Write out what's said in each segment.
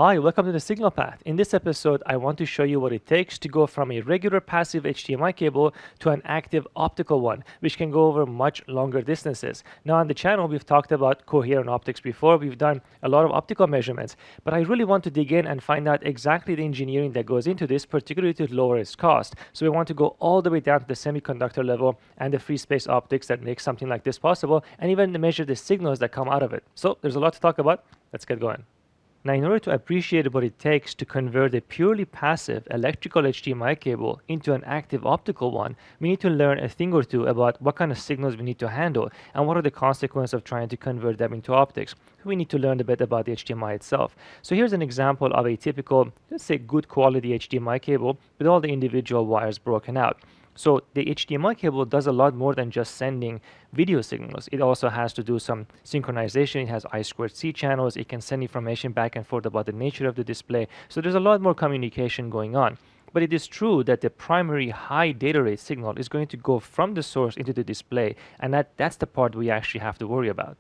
Hi, welcome to the Signal Path. In this episode, I want to show you what it takes to go from a regular passive HDMI cable to an active optical one, which can go over much longer distances. Now on the channel, we've talked about coherent optics before. We've done a lot of optical measurements, but I really want to dig in and find out exactly the engineering that goes into this, particularly to lower its cost. So we want to go all the way down to the semiconductor level and the free space optics that make something like this possible, and even to measure the signals that come out of it. So there's a lot to talk about. Let's get going. Now, in order to appreciate what it takes to convert a purely passive electrical HDMI cable into an active optical one, we need to learn a thing or two about what kind of signals we need to handle and what are the consequences of trying to convert them into optics. We need to learn a bit about the HDMI itself. So here's an example of a typical, let's say, good quality HDMI cable with all the individual wires broken out. So the HDMI cable does a lot more than just sending video signals. It also has to do some synchronization. It has I2C channels. It can send information back and forth about the nature of the display. So there's a lot more communication going on. But it is true that the primary high data rate signal is going to go from the source into the display, and that's the part we actually have to worry about.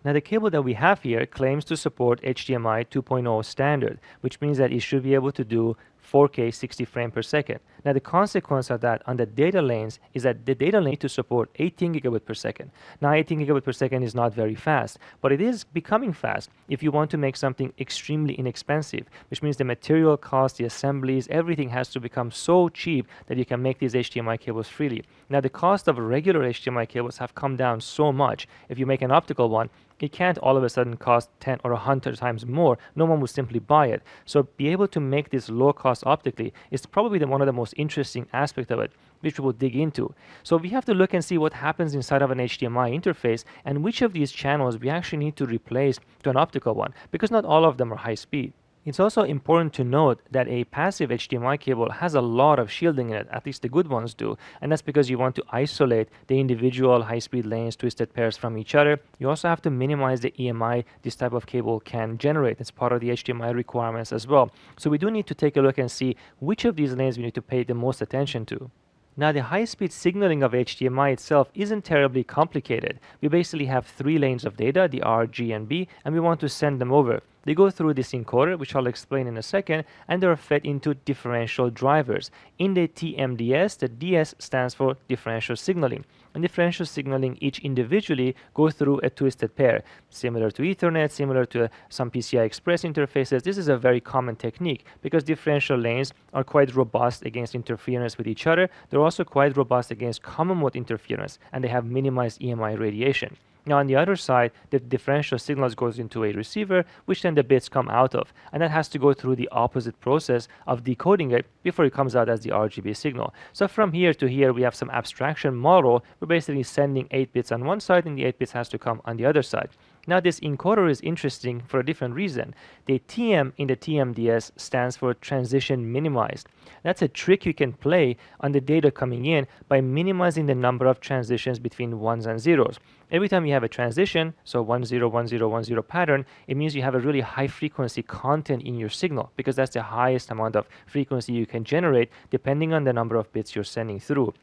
Now, the cable that we have here claims to support HDMI 2.0 standard, which means that it should be able to do 4K 60 frames per second. Now, the consequence of that on the data lanes is that the data lane to support 18 gigabit per second. Now, 18 gigabit per second is not very fast, but it is becoming fast if you want to make something extremely inexpensive, which means the material cost, the assemblies, everything has to become so cheap that you can make these HDMI cables freely. Now, the cost of regular HDMI cables have come down so much. If you make an optical one, it can't all of a sudden cost 10 or 100 times more. No one will simply buy it. So be able to make this low cost optically is probably one of the most interesting aspects of it, which we will dig into. So we have to look and see what happens inside of an HDMI interface and which of these channels we actually need to replace to an optical one, because not all of them are high speed. It's also important to note that a passive HDMI cable has a lot of shielding in it, at least the good ones do, and that's because you want to isolate the individual high-speed lanes, twisted pairs from each other. You also have to minimize the EMI this type of cable can generate. It's part of the HDMI requirements as well. So we do need to take a look and see which of these lanes we need to pay the most attention to. Now, the high-speed signaling of HDMI itself isn't terribly complicated. We basically have three lanes of data, the R, G, and B, and we want to send them over. They go through this encoder, which I'll explain in a second, and they're fed into differential drivers. In the TMDS, the DS stands for differential signaling. And differential signaling each individually go through a twisted pair, similar to Ethernet, similar to some PCI Express interfaces. This is a very common technique because differential lanes are quite robust against interference with each other. They're also quite robust against common mode interference, and they have minimized EMI radiation. Now, on the other side, the differential signals goes into a receiver, which then the bits come out of, and that has to go through the opposite process of decoding it before it comes out as the RGB signal. So from here to here, we have some abstraction model. We're basically sending 8 bits on one side, and the 8 bits has to come on the other side. Now, this encoder is interesting for a different reason. The TM in the TMDS stands for transition minimized. That's a trick you can play on the data coming in by minimizing the number of transitions between ones and zeros. Every time you have a transition, so 1 0 1 0 1 0 pattern, it means you have a really high frequency content in your signal because that's the highest amount of frequency you can generate depending on the number of bits you're sending through.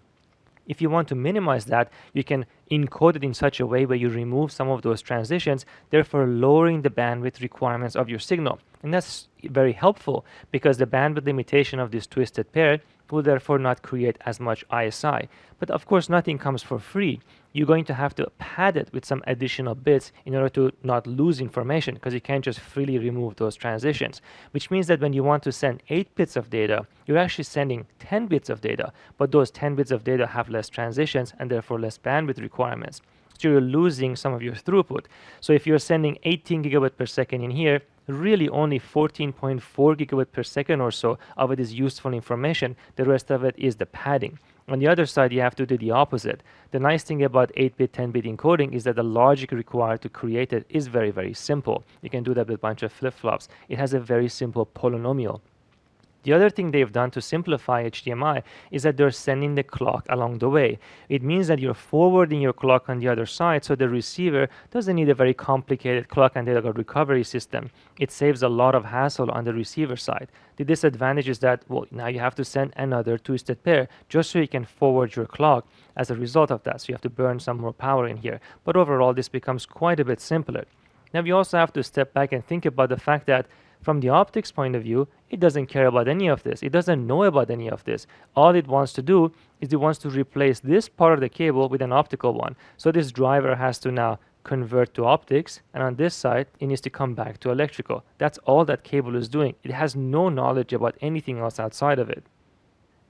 If you want to minimize that, you can encode it in such a way where you remove some of those transitions, therefore lowering the bandwidth requirements of your signal. And that's very helpful because the bandwidth limitation of this twisted pair will therefore not create as much ISI. But of course, nothing comes for free. You're going to have to pad it with some additional bits in order to not lose information because you can't just freely remove those transitions, which means that when you want to send 8 bits of data, you're actually sending 10 bits of data, but those 10 bits of data have less transitions and therefore less bandwidth requirements. So you're losing some of your throughput. So if you're sending 18 gigabit per second in here, really only 14.4 gigabit per second or so of it is useful information. The rest of it is the padding. On the other side, you have to do the opposite. The nice thing about 8-bit, 10-bit encoding is that the logic required to create it is very, very simple. You can do that with a bunch of flip-flops. It has a very simple polynomial. The other thing they've done to simplify HDMI is that they're sending the clock along the way. It means that you're forwarding your clock on the other side, so the receiver doesn't need a very complicated clock and data recovery system. It saves a lot of hassle on the receiver side. The disadvantage is that, well, now you have to send another twisted pair just so you can forward your clock as a result of that. So you have to burn some more power in here. But overall, this becomes quite a bit simpler. Now, we also have to step back and think about the fact that From the optics point of view, it doesn't care about any of this. It doesn't know about any of this. All it wants to do is it wants to replace this part of the cable with an optical one. So this driver has to now convert to optics, and on this side it needs to come back to electrical. That's all that cable is doing. It has no knowledge about anything else outside of it.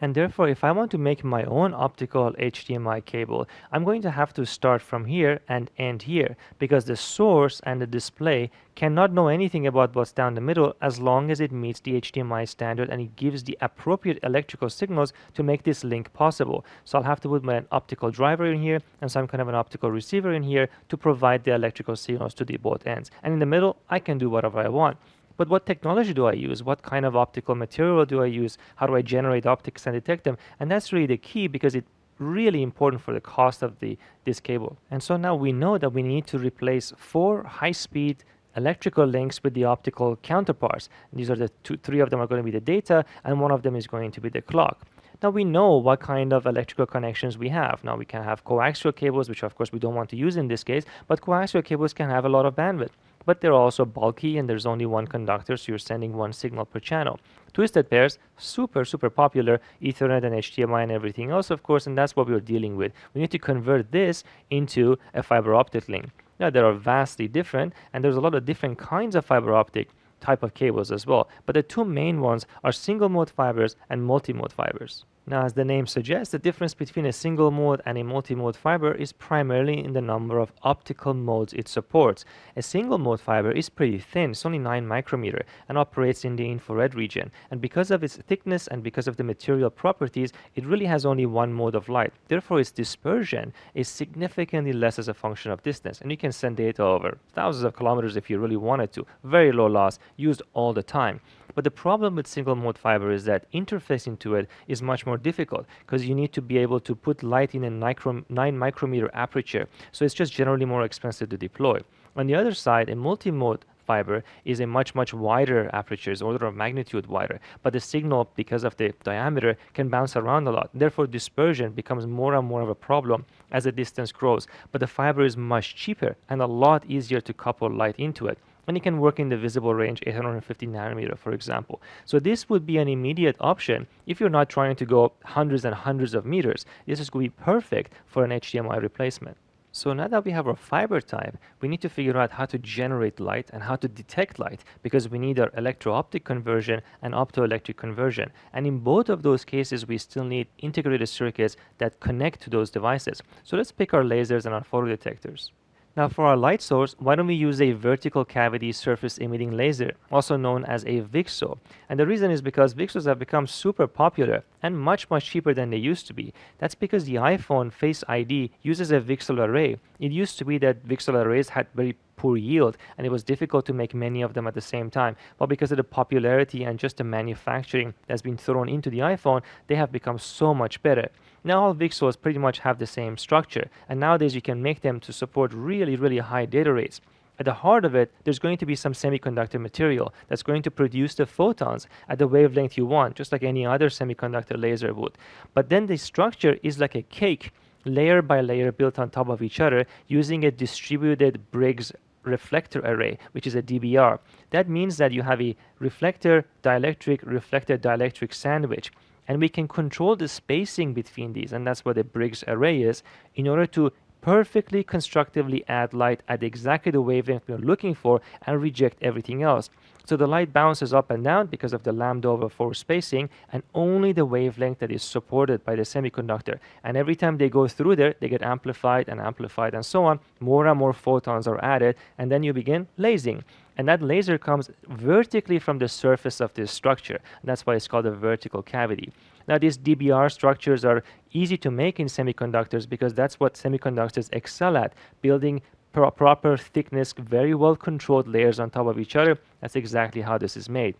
And therefore, if I want to make my own optical HDMI cable, I'm going to have to start from here and end here, because the source and the display cannot know anything about what's down the middle as long as it meets the HDMI standard and it gives the appropriate electrical signals to make this link possible. So I'll have to put my optical driver in here and some kind of an optical receiver in here to provide the electrical signals to the both ends. And in the middle, I can do whatever I want. But what technology do I use? What kind of optical material do I use? How do I generate optics and detect them? And that's really the key, because it's really important for the cost of this cable. And so now we know that we need to replace 4 high-speed electrical links with the optical counterparts. And these are the 3 of them are going to be the data, and 1 of them is going to be the clock. Now we know what kind of electrical connections we have. Now we can have coaxial cables, which of course we don't want to use in this case, but coaxial cables can have a lot of bandwidth. But they're also bulky and there's only 1 conductor, so you're sending 1 signal per channel. Twisted pairs, super popular, Ethernet and HDMI and everything else, of course, and that's what we're dealing with. We need to convert this into a fiber optic link. Now they are vastly different, and there's a lot of different kinds of fiber optic type of cables as well, but the 2 main ones are single mode fibers and multi-mode fibers. Now, as the name suggests, the difference between a single mode and a multi-mode fiber is primarily in the number of optical modes it supports. A single mode fiber is pretty thin, it's only 9 micrometer, and operates in the infrared region. And because of its thickness and because of the material properties, it really has only 1 mode of light. Therefore, its dispersion is significantly less as a function of distance. And you can send data over thousands of kilometers if you really wanted to. Very low loss, used all the time. But the problem with single mode fiber is that interfacing to it is much more difficult, because you need to be able to put light in a 9 micrometer aperture. So it's just generally more expensive to deploy. On the other side, a multi-mode fiber is a much wider aperture, is order of magnitude wider, but the signal, because of the diameter, can bounce around a lot. Therefore, dispersion becomes more and more of a problem as the distance grows. But the fiber is much cheaper and a lot easier to couple light into it. And it can work in the visible range 850 nanometer, for example. So this would be an immediate option if you're not trying to go hundreds and hundreds of meters. This is going to be perfect for an HDMI replacement. So now that we have our fiber type, we need to figure out how to generate light and how to detect light, because we need our electro-optic conversion and optoelectric conversion. And in both of those cases, we still need integrated circuits that connect to those devices. So let's pick our lasers and our photodetectors. Now for our light source, why don't we use a vertical cavity surface emitting laser, also known as a VCSEL? And the reason is because VCSELs have become super popular and much cheaper than they used to be. That's because the iPhone Face ID uses a VCSEL array. It used to be that VCSEL arrays had very poor yield and it was difficult to make many of them at the same time. But because of the popularity and just the manufacturing that's been thrown into the iPhone, they have become so much better. Now all VCSELs pretty much have the same structure, and nowadays you can make them to support really high data rates. At the heart of it, there's going to be some semiconductor material that's going to produce the photons at the wavelength you want, just like any other semiconductor laser would. But then the structure is like a cake, layer by layer, built on top of each other using a distributed Briggs reflector array, which is a DBR. That means that you have a reflector dielectric sandwich, and we can control the spacing between these, and that's what a Briggs array is, in order to perfectly constructively add light at exactly the wavelength we're looking for and reject everything else. So the light bounces up and down because of the lambda/4 spacing, and only the wavelength that is supported by the semiconductor. And every time they go through there, they get amplified and so on. More and more photons are added, and then you begin lasing. And that laser comes vertically from the surface of this structure. And that's why it's called a vertical cavity. Now, these DBR structures are easy to make in semiconductors because that's what semiconductors excel at, building proper thickness, very well controlled layers on top of each other. That's exactly how this is made.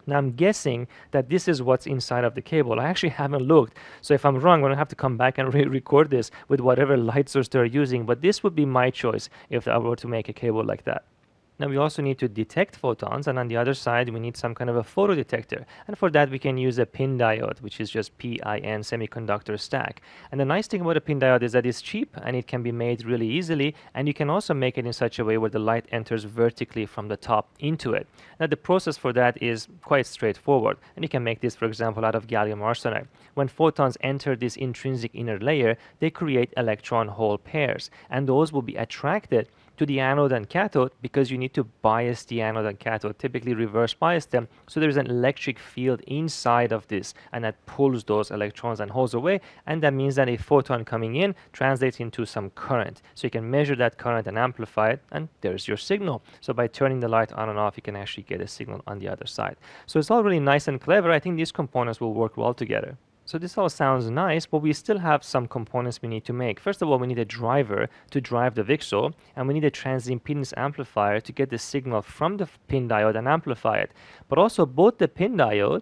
Now I'm guessing that this is what's inside of the cable. I actually haven't looked, so if I'm wrong, I'm going to have to come back and re-record this with whatever light source they're using, but this would be my choice if I were to make a cable like that. Now we also need to detect photons, and on the other side we need some kind of a photodetector, and for that we can use a PIN diode, which is just PIN semiconductor stack. And the nice thing about a PIN diode is that it's cheap and it can be made really easily, and you can also make it in such a way where the light enters vertically from the top into it. Now the process for that is quite straightforward, and you can make this, for example, out of gallium arsenide. When photons enter this intrinsic inner layer, they create electron hole pairs, and those will be attracted to the anode and cathode because you need to bias the anode and cathode, typically reverse bias them, so there's an electric field inside of this, and that pulls those electrons and holes away, and that means that a photon coming in translates into some current. So you can measure that current and amplify it, and there's your signal. So by turning the light on and off, you can actually get a signal on the other side. So it's all really nice and clever. I think these components will work well together. So this all sounds nice, but we still have some components we need to make. First of all, we need a driver to drive the VCSEL, and we need a transimpedance amplifier to get the signal from the PIN diode and amplify it. But also both the PIN diode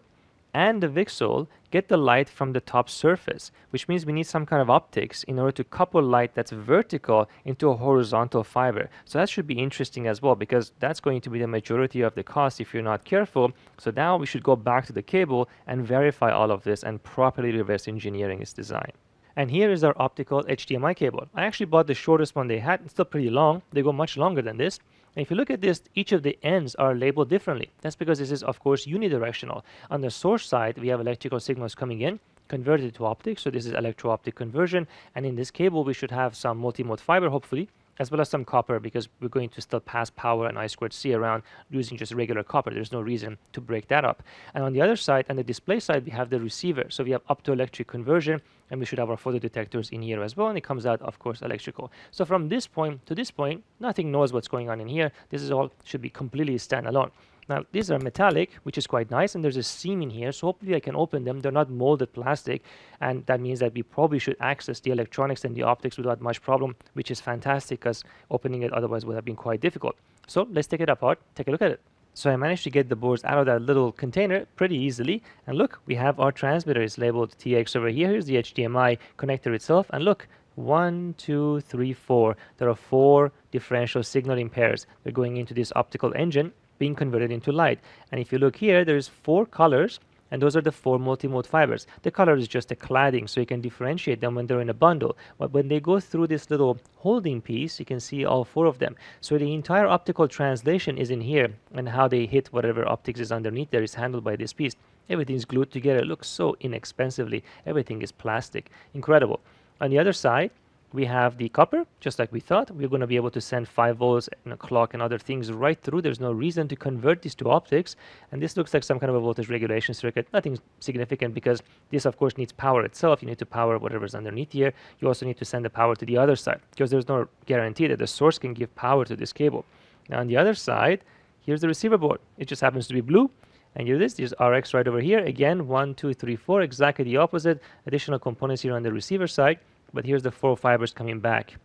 and the VCSEL get the light from the top surface, which means we need some kind of optics in order to couple light that's vertical into a horizontal fiber. So that should be interesting as well, because that's going to be the majority of the cost if you're not careful. So now we should go back to the cable and verify all of this and properly reverse engineering its design. And here is our optical HDMI cable. I actually bought the shortest one they had. It's still pretty long. They go much longer than this. And if you look at this, each of the ends are labeled differently. That's because this is, of course, unidirectional. On the source side, we have electrical signals coming in, converted to optics. So this is electro-optic conversion. And in this cable, we should have some multi-mode fiber, hopefully, as well as some copper, because we're going to still pass power and I2C around using just regular copper. There's no reason to break that up. And on the other side, on the display side, we have the receiver. So we have optoelectric conversion, and we should have our photodetectors in here as well, and it comes out, of course, electrical. So from this point to this point, nothing knows what's going on in here. This is all should be completely standalone. Now, these are metallic, which is quite nice, and there's a seam in here, so hopefully I can open them. They're not molded plastic, and that means that we probably should access the electronics and the optics without much problem, which is fantastic, because opening it otherwise would have been quite difficult. So let's take it apart, take a look at it. So I managed to get the boards out of that little container pretty easily, and look, we have our transmitter. It's labeled TX over here. Here's the HDMI connector itself, and look, 1, 2, 3, 4. There are 4 differential signaling pairs. They're going into this optical engine, being converted into light. And if you look here, there's 4 colors, and those are the 4 multimode fibers. The color is just a cladding, so you can differentiate them when they're in a bundle. But when they go through this little holding piece, you can see all 4 of them. So the entire optical translation is in here, and how they hit whatever optics is underneath there is handled by this piece. Everything's glued together. It looks so inexpensively. Everything is plastic. Incredible. On the other side, we have the copper, just like we thought. We're going to be able to send 5 volts and a clock and other things right through. There's no reason to convert these to optics. And this looks like some kind of a voltage regulation circuit. Nothing significant, because this, of course, needs power itself. You need to power whatever's underneath here. You also need to send the power to the other side, because there's no guarantee that the source can give power to this cable. Now, on the other side, here's the receiver board. It just happens to be blue. And here it is. There's RX right over here. Again, 1, 2, 3, 4, exactly the opposite. Additional components here on the receiver side. But here's the 4 fibers coming back.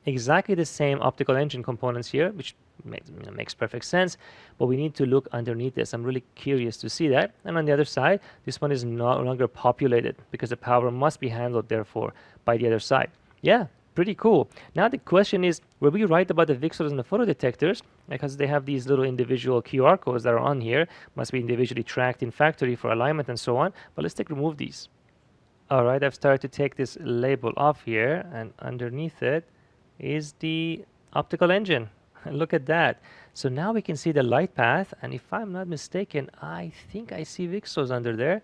Exactly the same optical engine components here, which makes perfect sense. But we need to look underneath this. I'm really curious to see that. And on the other side, this one is no longer populated, because the power must be handled, therefore, by the other side. Yeah, pretty cool. Now the question is, were we right about the VCSELs and the photodetectors? Because they have these little individual QR codes that are on here. Must be individually tracked in factory for alignment and so on. But let's remove these. All right, I've started to take this label off here, and underneath it is the optical engine. Look at that. So now we can see the light path, and if I'm not mistaken, I think I see VCSELs under there.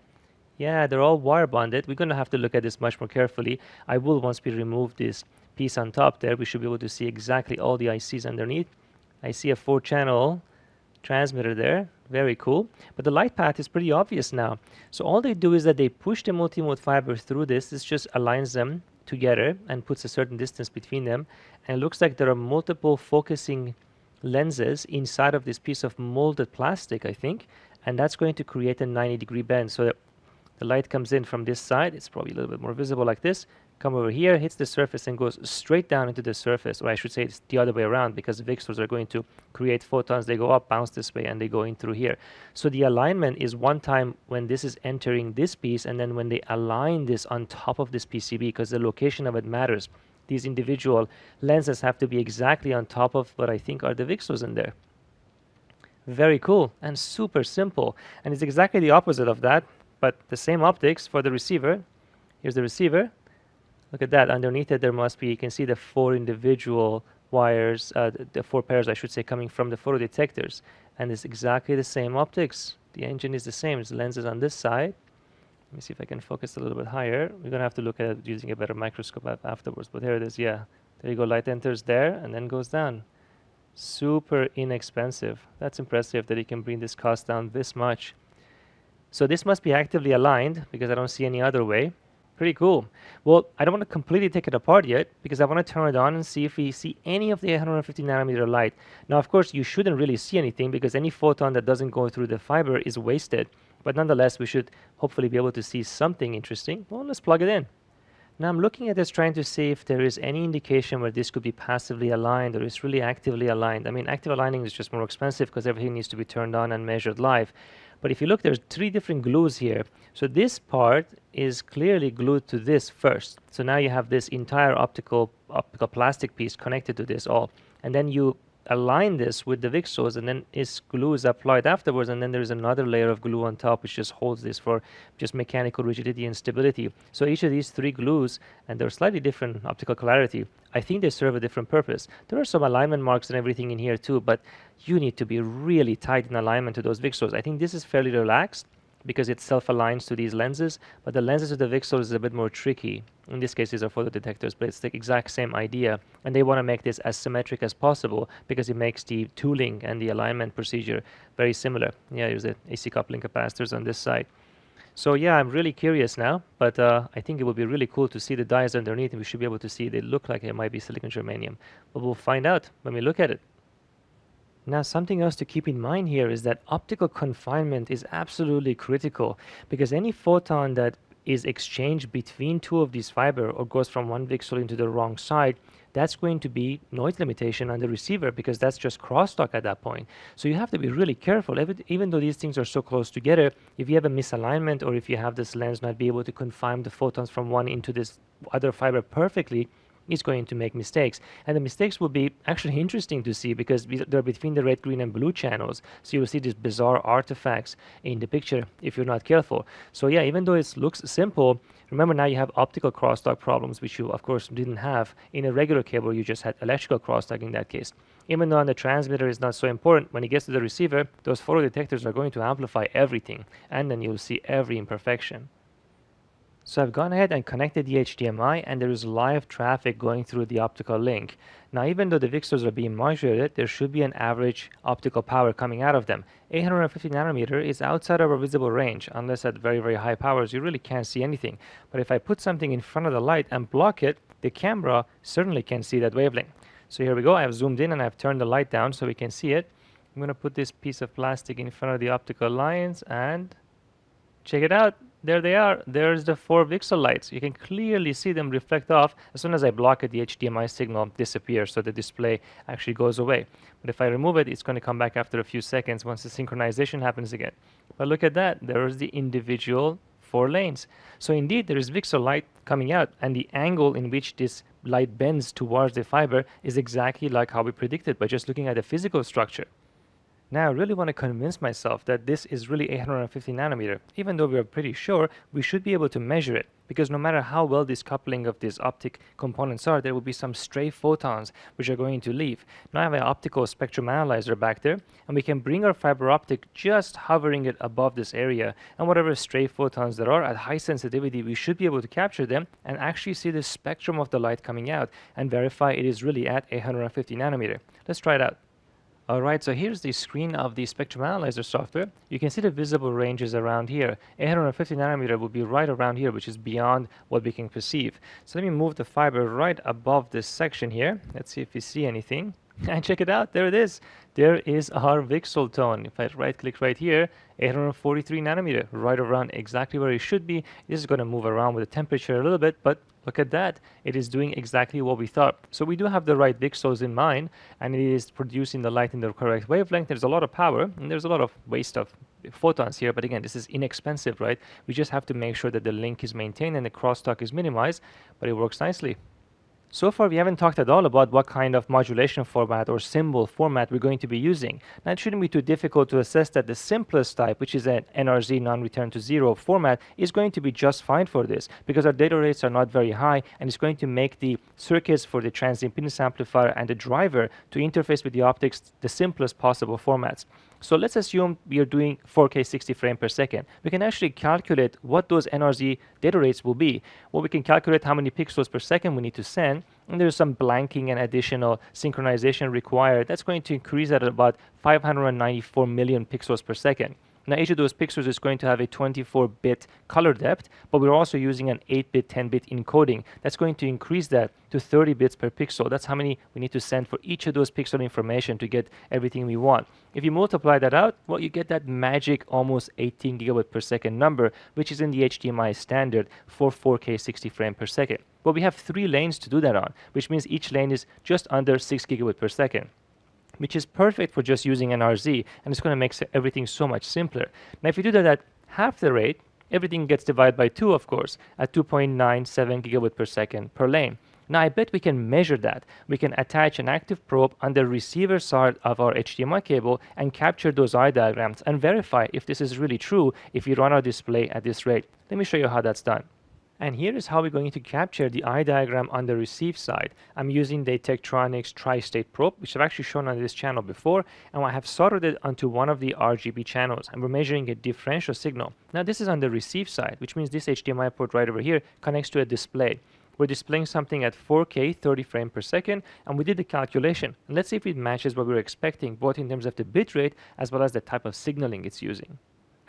Yeah, they're all wire bonded. We're going to have to look at this much more carefully. I will, once we remove this piece on top there, we should be able to see exactly all the ICs underneath. I see a 4-channel transmitter there. Very cool. But the light path is pretty obvious now. So all they do is that they push the multimode fiber through this. This just aligns them together and puts a certain distance between them. And it looks like there are multiple focusing lenses inside of this piece of molded plastic, I think. And that's going to create a 90-degree bend. So that the light comes in from this side. It's probably a little bit more visible like this. Come over here, hits the surface, and goes straight down into the surface. Or I should say it's the other way around, because the VCSELs are going to create photons. They go up, bounce this way, and they go in through here. So the alignment is one time when this is entering this piece, and then when they align this on top of this PCB, because the location of it matters. These individual lenses have to be exactly on top of what I think are the VCSELs in there. Very cool and super simple. And it's exactly the opposite of that, but the same optics for the receiver. Here's the receiver. Look at that. Underneath it, there must be, you can see the 4 individual wires, the 4 pairs, I should say, coming from the photodetectors. And it's exactly the same optics. The engine is the same. The lens is on this side. Let me see if I can focus a little bit higher. We're going to have to look at it using a better microscope afterwards. But here it is. Yeah. There you go. Light enters there and then goes down. Super inexpensive. That's impressive that you can bring this cost down this much. So this must be actively aligned because I don't see any other way. Pretty cool. Well, I don't want to completely take it apart yet because I want to turn it on and see if we see any of the 850 nanometer light. Now, of course, you shouldn't really see anything because any photon that doesn't go through the fiber is wasted. But nonetheless, we should hopefully be able to see something interesting. Well, let's plug it in. Now I'm looking at this trying to see if there is any indication where this could be passively aligned or is really actively aligned. I mean, active aligning is just more expensive because everything needs to be turned on and measured live. But if you look, there's 3 different glues here. So this part is clearly glued to this first. So now you have this entire optical plastic piece connected to this all. And then you align this with the VCSELs, and then its glue is applied afterwards, and then there's another layer of glue on top which just holds this for just mechanical rigidity and stability. So each of these 3 glues, and they're slightly different optical clarity, I think they serve a different purpose. There are some alignment marks and everything in here too, but you need to be really tight in alignment to those VCSELs. I think this is fairly relaxed because it self-aligns to these lenses, but the lenses of the VCSELs is a bit more tricky. In this case, these are photodetectors, but it's the exact same idea. And they want to make this as symmetric as possible because it makes the tooling and the alignment procedure very similar. Yeah, there's the AC coupling capacitors on this side. So yeah, I'm really curious now, but I think it would be really cool to see the dies underneath, and we should be able to see they look like it might be silicon germanium. But we'll find out when we look at it. Now, something else to keep in mind here is that optical confinement is absolutely critical because any photon that is exchanged between 2 of these fiber or goes from one VCSEL into the wrong side, that's going to be noise limitation on the receiver because that's just crosstalk at that point. So you have to be really careful. Even though these things are so close together, if you have a misalignment or if you have this lens not be able to confine the photons from one into this other fiber perfectly, is going to make mistakes. And the mistakes will be actually interesting to see because they're between the red, green, and blue channels. So you will see these bizarre artifacts in the picture if you're not careful. So yeah, even though it looks simple, remember now you have optical crosstalk problems, which you of course didn't have in a regular cable. You just had electrical crosstalk in that case. Even though on the transmitter is not so important, when it gets to the receiver, those photodetectors are going to amplify everything, and then you'll see every imperfection. So I've gone ahead and connected the HDMI, and there is live traffic going through the optical link. Now, even though the VCSELs are being modulated, there should be an average optical power coming out of them. 850 nanometer is outside of our visible range, unless at very, very high powers you really can't see anything. But if I put something in front of the light and block it, the camera certainly can see that wavelength. So here we go. I've zoomed in and I've turned the light down so we can see it. I'm going to put this piece of plastic in front of the optical lines and check it out. There they are. There's the 4 VCSEL lights. You can clearly see them reflect off. As soon as I block it, the HDMI signal disappears, so the display actually goes away. But if I remove it, it's going to come back after a few seconds once the synchronization happens again. But look at that. There's the individual 4 lanes. So indeed, there is VCSEL light coming out, and the angle in which this light bends towards the fiber is exactly like how we predicted by just looking at the physical structure. Now I really want to convince myself that this is really 850 nanometer. Even though we are pretty sure, we should be able to measure it, because no matter how well this coupling of these optic components are, there will be some stray photons which are going to leave. Now I have an optical spectrum analyzer back there, and we can bring our fiber optic just hovering it above this area, and whatever stray photons there are at high sensitivity, we should be able to capture them and actually see the spectrum of the light coming out and verify it is really at 850 nanometer. Let's try it out. Alright, so here's the screen of the spectrum analyzer software. You can see the visible ranges around here. 850 nanometer will be right around here, which is beyond what we can perceive. So let me move the fiber right above this section here. Let's see if we see anything. And check it out, there it is. There is our VCSEL tone. If I right click right here, 843 nanometer, right around exactly where it should be. This is going to move around with the temperature a little bit, but look at that. It is doing exactly what we thought. So we do have the right VCSELs in mind, and it is producing the light in the correct wavelength. There's a lot of power, and there's a lot of waste of photons here, but again, this is inexpensive, right? We just have to make sure that the link is maintained and the crosstalk is minimized, but it works nicely. So far, we haven't talked at all about what kind of modulation format or symbol format we're going to be using. Now, it shouldn't be too difficult to assess that the simplest type, which is an NRZ non-return to zero format, is going to be just fine for this because our data rates are not very high, and it's going to make the circuits for the transimpedance amplifier and the driver to interface with the optics the simplest possible formats. So let's assume we are doing 4K 60 frames per second. We can actually calculate what those NRZ data rates will be. Well, we can calculate how many pixels per second we need to send, and there's some blanking and additional synchronization required. That's going to increase at about 594 million pixels per second. Now, each of those pixels is going to have a 24-bit color depth, but we're also using an 8-bit, 10-bit encoding. That's going to increase that to 30 bits per pixel. That's how many we need to send for each of those pixel information to get everything we want. If you multiply that out, well, you get that magic almost 18 gigabit per second number, which is in the HDMI standard for 4K 60 frames per second. But we have 3 lanes to do that on, which means each lane is just under 6 gigabit per second, which is perfect for just using NRZ, and it's going to make everything so much simpler. Now, if you do that at half the rate, everything gets divided by 2, of course, at 2.97 gigabit per second per lane. Now, I bet we can measure that. We can attach an active probe on the receiver side of our HDMI cable and capture those eye diagrams and verify if this is really true if we run our display at this rate. Let me show you how that's done. And here is how we're going to capture the eye diagram on the receive side. I'm using the Tectronic's tri-state probe, which I've actually shown on this channel before, and I have soldered it onto one of the RGB channels, and we're measuring a differential signal. Now, this is on the receive side, which means this HDMI port right over here connects to a display. We're displaying something at 4K 30 frames per second, and we did the calculation. And let's see if it matches what we're expecting, both in terms of the bit rate as well as the type of signaling it's using.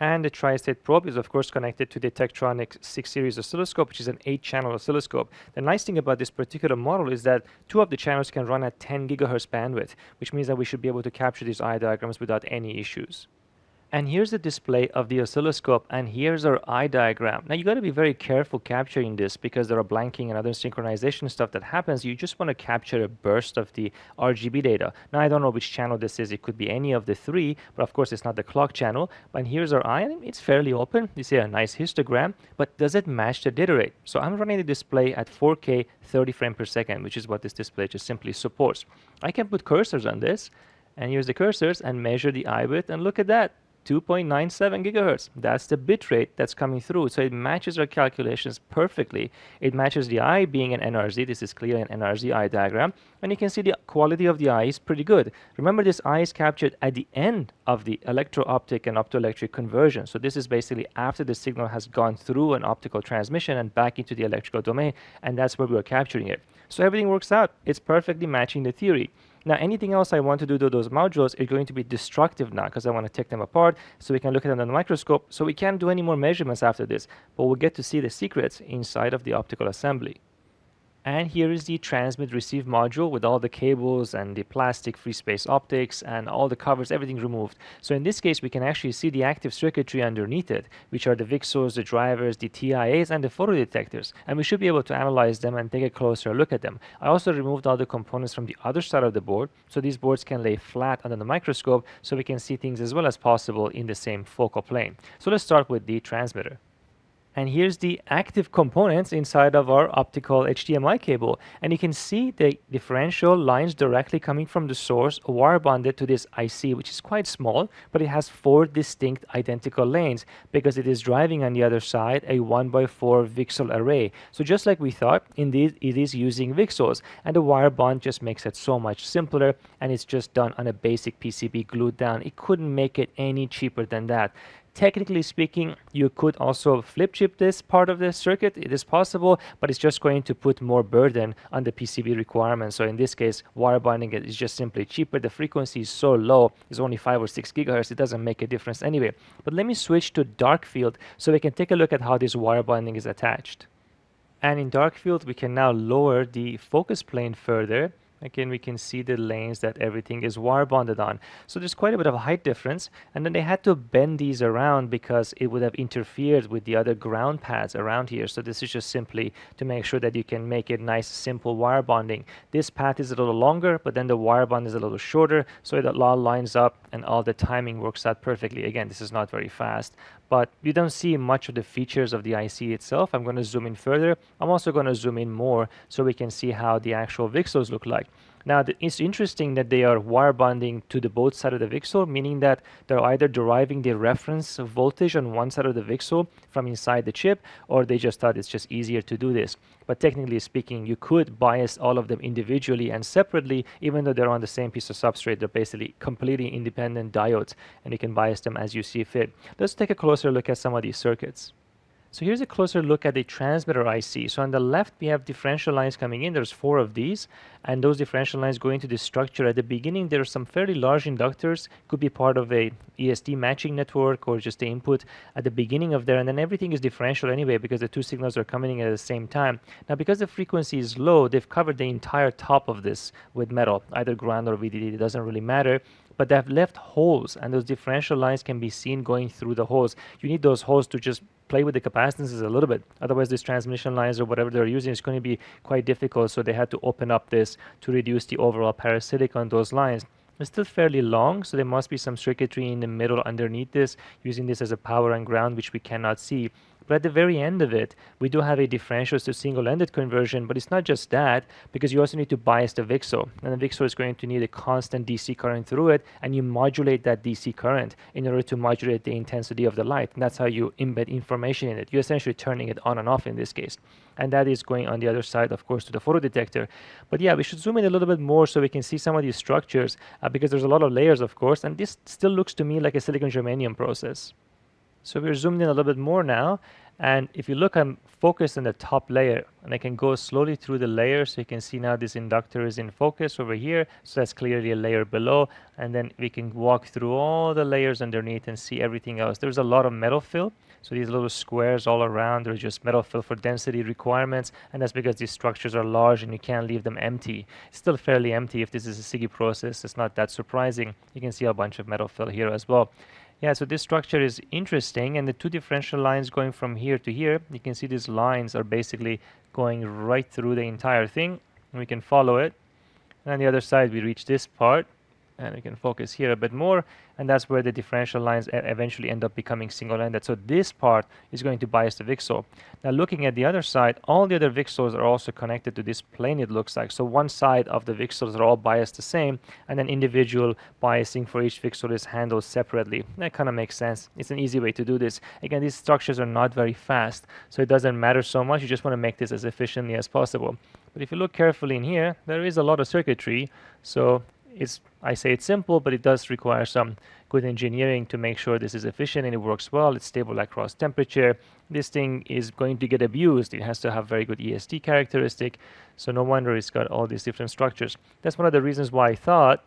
And the tri-state probe is, of course, connected to the Tectronic 6 series oscilloscope, which is an 8-channel oscilloscope. The nice thing about this particular model is that 2 of the channels can run at 10 gigahertz bandwidth, which means that we should be able to capture these eye diagrams without any issues. And here's the display of the oscilloscope, and here's our eye diagram. Now, you got to be very careful capturing this because there are blanking and other synchronization stuff that happens. You just want to capture a burst of the RGB data. Now, I don't know which channel this is. It could be any of the 3, but of course, it's not the clock channel. But here's our eye, and it's fairly open. You see a nice histogram, but does it match the data rate? So I'm running the display at 4K 30 frames per second, which is what this display just simply supports. I can put cursors on this, and use the cursors and measure the eye width, and look at that. 2.97 gigahertz. That's the bit rate that's coming through. So it matches our calculations perfectly. It matches the eye being an NRZ. This is clearly an NRZ eye diagram. And you can see the quality of the eye is pretty good. Remember, this eye is captured at the end of the electro-optic and optoelectric conversion. So this is basically after the signal has gone through an optical transmission and back into the electrical domain. And that's where we're capturing it. So everything works out. It's perfectly matching the theory. Now, anything else I want to do to those modules is going to be destructive now because I want to take them apart so we can look at them on the microscope. So we can't do any more measurements after this, but we'll get to see the secrets inside of the optical assembly. And here is the transmit receive module with all the cables and the plastic free space optics and all the covers, everything removed. So in this case, we can actually see the active circuitry underneath it, which are the VCSELs, the drivers, the TIAs, and the photodetectors. And we should be able to analyze them and take a closer look at them. I also removed all the components from the other side of the board, so these boards can lay flat under the microscope so we can see things as well as possible in the same focal plane. So let's start with the transmitter. And here's the active components inside of our optical HDMI cable. And you can see the differential lines directly coming from the source wire bonded to this IC, which is quite small, but it has 4 distinct identical lanes because it is driving on the other side a 1x4 VCSEL array. So just like we thought, indeed, it is using VCSELs. And the wire bond just makes it so much simpler, and it's just done on a basic PCB glued down. It couldn't make it any cheaper than that. Technically speaking, you could also flip chip this part of the circuit. It is possible, but it's just going to put more burden on the PCB requirements. So in this case, wire bonding is just simply cheaper. The frequency is so low, it's only 5 or 6 gigahertz. It doesn't make a difference anyway. But let me switch to dark field so we can take a look at how this wire bonding is attached. And in dark field, we can now lower the focus plane further. Again, we can see the lanes that everything is wire bonded on. So there's quite a bit of a height difference. And then they had to bend these around because it would have interfered with the other ground pads around here. So this is just simply to make sure that you can make it nice, simple wire bonding. This path is a little longer, but then the wire bond is a little shorter. So it all lines up and all the timing works out perfectly. Again, this is not very fast, but you don't see much of the features of the IC itself. I'm going to zoom in further. I'm also going to zoom in more so we can see how the actual VCSELs look like. Now, it's interesting that they are wire bonding to the both side of the VCSEL, meaning that they're either deriving the reference voltage on one side of the VCSEL from inside the chip, or they just thought it's just easier to do this. But technically speaking, you could bias all of them individually and separately, even though they're on the same piece of substrate. They're basically completely independent diodes, and you can bias them as you see fit. Let's take a closer look at some of these circuits. So here's a closer look at the transmitter IC. So on the left, we have differential lines coming in. There's 4 of these, and those differential lines go into the structure. At the beginning, there are some fairly large inductors. Could be part of a ESD matching network or just the input at the beginning of there, and then everything is differential anyway because the 2 signals are coming in at the same time. Now, because the frequency is low, they've covered the entire top of this with metal, either ground or VDD. It doesn't really matter. But they have left holes, and those differential lines can be seen going through the holes. You need those holes to just play with the capacitances a little bit. Otherwise, these transmission lines or whatever they're using is going to be quite difficult. So they had to open up this to reduce the overall parasitic on those lines. It's still fairly long, so there must be some circuitry in the middle underneath this, using this as a power and ground, which we cannot see. But at the very end of it, we do have a differential to single-ended conversion, but it's not just that, because you also need to bias the VCSEL. And the VCSEL is going to need a constant DC current through it, and you modulate that DC current in order to modulate the intensity of the light. And that's how you embed information in it. You're essentially turning it on and off in this case. And that is going on the other side, of course, to the photodetector. But yeah, we should zoom in a little bit more so we can see some of these structures, because there's a lot of layers, of course, and this still looks to me like a silicon germanium process. So we're zoomed in a little bit more now, and if you look, I'm focused on the top layer, and I can go slowly through the layers. So you can see now this inductor is in focus over here, so that's clearly a layer below, and then we can walk through all the layers underneath and see everything else. There's a lot of metal fill, so these little squares all around are just metal fill for density requirements, and that's because these structures are large and you can't leave them empty. It's still fairly empty if this is a SIGI process. It's not that surprising. You can see a bunch of metal fill here as well. Yeah, so this structure is interesting, and the 2 differential lines going from here to here, you can see these lines are basically going right through the entire thing, and we can follow it. And on the other side, we reach this part, and we can focus here a bit more, and that's where the differential lines eventually end up becoming single-ended. So this part is going to bias the VCSEL. Now looking at the other side, all the other VCSELs are also connected to this plane, it looks like. So one side of the VCSELs are all biased the same, and then individual biasing for each VCSEL is handled separately. That kind of makes sense. It's an easy way to do this. Again, these structures are not very fast, so it doesn't matter so much. You just want to make this as efficiently as possible. But if you look carefully in here, there is a lot of circuitry, so I say it's simple, but it does require some good engineering to make sure this is efficient and it works well. It's stable across temperature. This thing is going to get abused. It has to have very good ESD characteristic, so no wonder it's got all these different structures. That's one of the reasons why I thought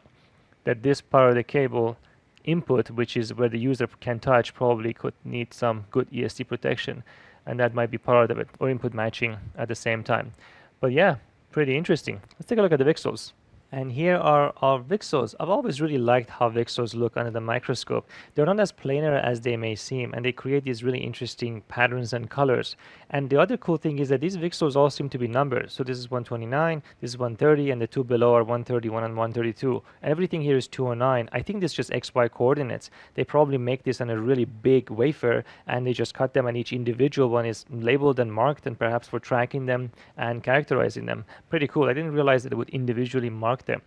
that this part of the cable input, which is where the user can touch, probably could need some good ESD protection, and that might be part of it, or input matching at the same time. But yeah, pretty interesting. Let's take a look at the VCSELs. And here are our VCSELs. I've always really liked how VCSELs look under the microscope. They're not as planar as they may seem, and they create these really interesting patterns and colors. And the other cool thing is that these VCSELs all seem to be numbered. So this is 129, this is 130, and the 2 below are 131 and 132. And everything here is 209. I think this is just XY coordinates. They probably make this on a really big wafer, and they just cut them, and each individual one is labeled and marked, and perhaps for tracking them and characterizing them. Pretty cool. I didn't realize that it would individually mark them.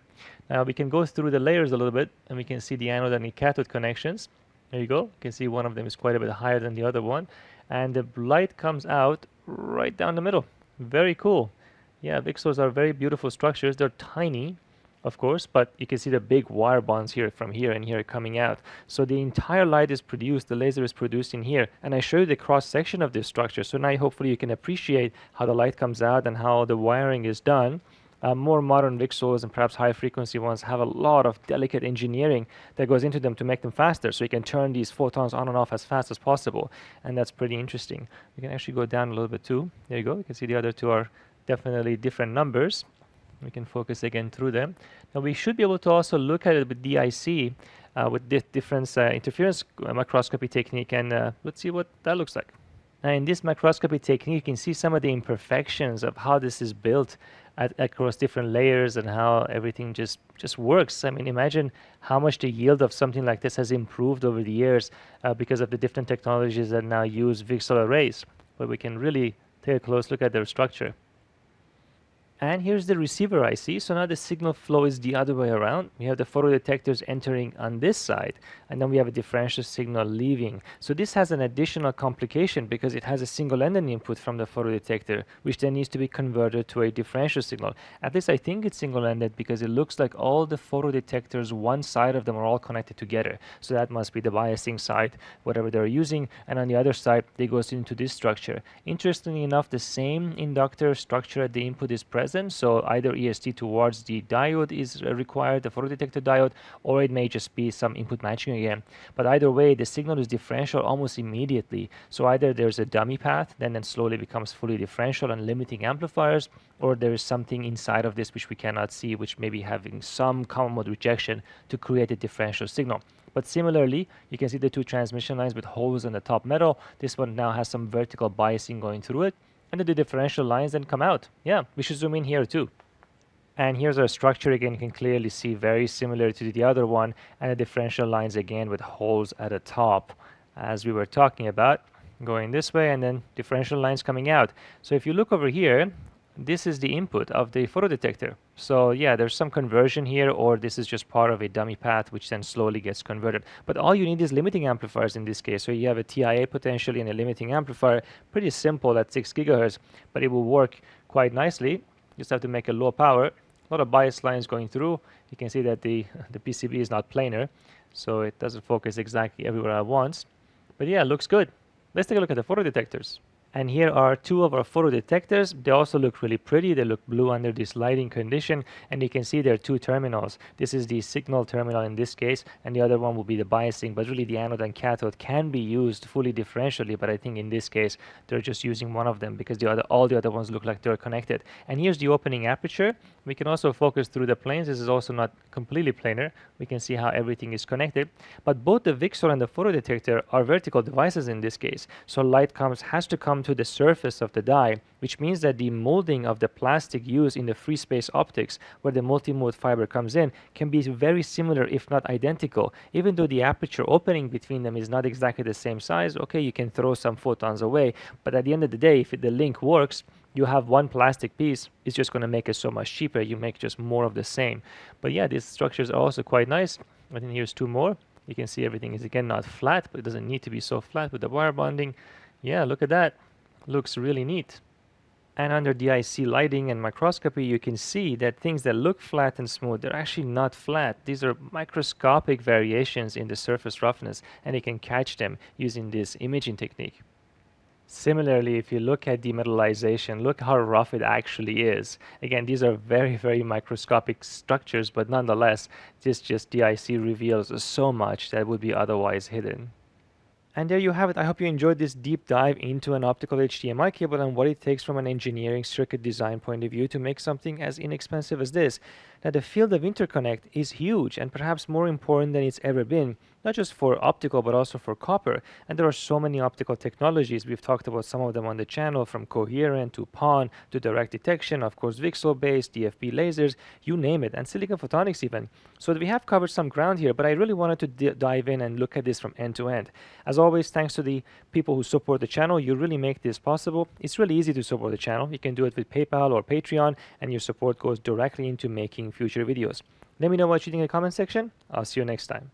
Now we can go through the layers a little bit, and we can see the anode and the cathode connections. There you go. You can see one of them is quite a bit higher than the other one, and the light comes out right down the middle. Very cool. Yeah, VCSELs are very beautiful structures. They're tiny, of course, but you can see the big wire bonds here from here and here coming out. So the entire light is produced, the laser is produced in here, and I show you the cross section of this structure. So now hopefully you can appreciate how the light comes out and how the wiring is done. More modern VCSELs and perhaps high frequency ones have a lot of delicate engineering that goes into them to make them faster, so you can turn these photons on and off as fast as possible, and that's pretty interesting. We can actually go down a little bit too. There you go. You can see the other two are definitely different numbers. We can focus again through them. Now we should be able to also look at it with DIC, with different interference microscopy technique, and let's see what that looks like. Now in this microscopy technique, you can see some of the imperfections of how this is built. across different layers and how everything just works. I mean, imagine how much the yield of something like this has improved over the years because of the different technologies that now use VCSEL arrays, where we can really take a close look at their structure. And here's the receiver IC. So now the signal flow is the other way around. We have the photodetectors entering on this side, and then we have a differential signal leaving. So this has an additional complication because it has a single-ended input from the photodetector, which then needs to be converted to a differential signal. At least I think it's single-ended because it looks like all the photodetectors, one side of them are all connected together. So that must be the biasing side, whatever they're using. And on the other side, it goes into this structure. Interestingly enough, the same inductor structure at the input is present. So either EST towards the diode is required, the photodetector diode, or it may just be some input matching again. But either way, the signal is differential almost immediately. So either there's a dummy path, then slowly becomes fully differential and limiting amplifiers, or there is something inside of this which we cannot see, which may be having some common mode rejection to create a differential signal. But similarly, you can see the two transmission lines with holes in the top metal. This one now has some vertical biasing going through it. And then the differential lines then come out. Yeah, we should zoom in here too. And here's our structure again. You can clearly see very similar to the other one. And the differential lines again with holes at the top, as we were talking about, going this way, and then differential lines coming out. So if you look over here, this is the input of the photodetector. So yeah, there's some conversion here, or this is just part of a dummy path which then slowly gets converted. But all you need is limiting amplifiers in this case. So you have a TIA potentially and a limiting amplifier. Pretty simple at 6 gigahertz, but it will work quite nicely. Just have to make a low power. A lot of bias lines going through. You can see that the PCB is not planar, so it doesn't focus exactly everywhere at once. But yeah, it looks good. Let's take a look at the photodetectors. And here are two of our photodetectors. They also look really pretty. They look blue under this lighting condition. And you can see there are two terminals. This is the signal terminal in this case, and the other one will be the biasing. But really the anode and cathode can be used fully differentially, but I think in this case they're just using one of them because all the other ones look like they're connected. And here's the opening aperture. We can also focus through the planes. This is also not completely planar. We can see how everything is connected. But both the VCSEL and the photodetector are vertical devices in this case. So light has to come to the surface of the die, which means that the molding of the plastic used in the free space optics, where the multi-mode fiber comes in, can be very similar if not identical. Even though the aperture opening between them is not exactly the same size, okay, you can throw some photons away, but at the end of the day, if the link works, you have one plastic piece. It's just going to make it so much cheaper. You make just more of the same. But yeah, these structures are also quite nice. I think here's two more. You can see everything is again not flat, but it doesn't need to be so flat with the wire bonding. Yeah, look at that. Looks really neat. And under the IC lighting and microscopy, you can see that things that look flat and smooth, they're actually not flat. These are microscopic variations in the surface roughness, and you can catch them using this imaging technique. Similarly, if you look at demetalization, look how rough it actually is. Again, these are very, very microscopic structures, but nonetheless, this just DIC reveals so much that would be otherwise hidden. And there you have it. I hope you enjoyed this deep dive into an optical HDMI cable and what it takes from an engineering circuit design point of view to make something as inexpensive as this. Now, the field of interconnect is huge and perhaps more important than it's ever been, not just for optical but also for copper. And there are so many optical technologies. We've talked about some of them on the channel, from coherent to PON to direct detection, of course VCSEL-based, DFB lasers, you name it, and silicon photonics even. So we have covered some ground here, but I really wanted to dive in and look at this from end to end. As always, thanks to the people who support the channel. You really make this possible. It's really easy to support the channel. You can do it with PayPal or Patreon, and your support goes directly into making future videos. Let me know what you think in the comment section. I'll see you next time.